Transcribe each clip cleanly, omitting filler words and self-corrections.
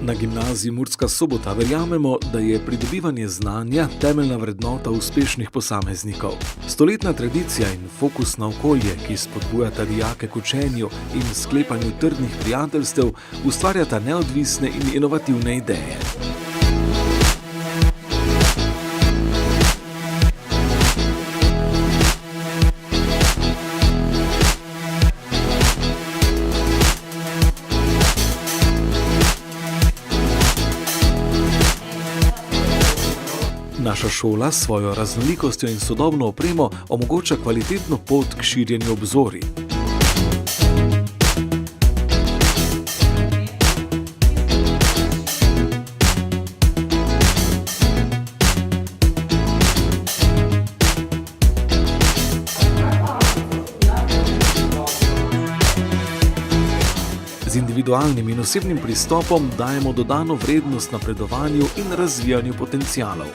Na gimnaziji Murska Sobota verjamemo, da je pridobivanje znanja temeljna vrednota uspešnih posameznikov. Stoletna tradicija in fokus na okolje, ki spodbujata dijake k učenju in sklepanju trdnih prijateljstev, ustvarjata neodvisne in inovativne ideje. Naša šola s svojo raznolikostjo in sodobno opremo omogoča kvalitetno pot k širjenju obzorij. Z individualnim in osebnim pristopom dajemo dodano vrednost napredovanju in razvijanju potencialov.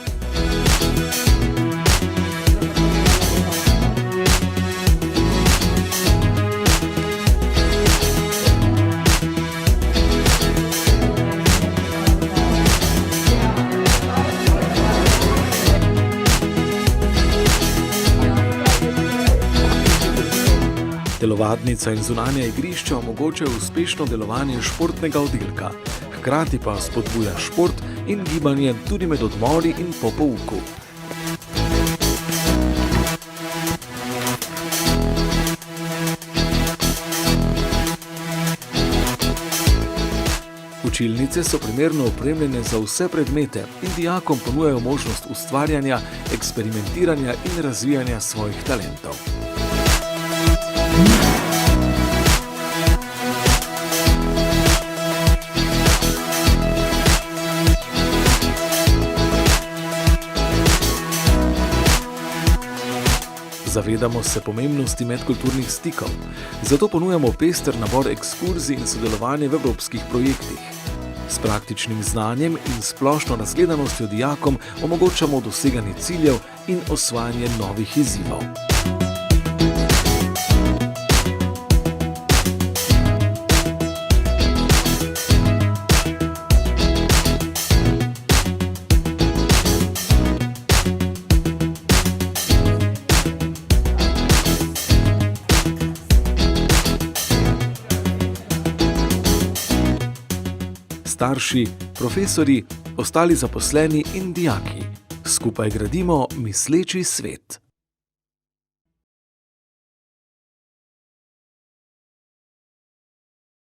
Telovadnica in zunanja igrišča omogočajo uspešno delovanje športnega oddelka, hkrati pa spodbuja šport in gibanje tudi med odmori in po pouku. Učilnice so primerno opremljene za vse predmete in dijakom ponujajo možnost ustvarjanja, eksperimentiranja in razvijanja svojih talentov. Zavedamo se pomembnosti medkulturnih stikov, zato ponujamo pester nabor ekskurzij in sodelovanje v evropskih projektih. S praktičnim znanjem in splošno razgledanostjo dijakom omogočamo doseganje ciljev in osvajanje novih izzivov. Starši, profesorji, ostali zaposleni in dijaki. Skupaj gradimo misleči svet.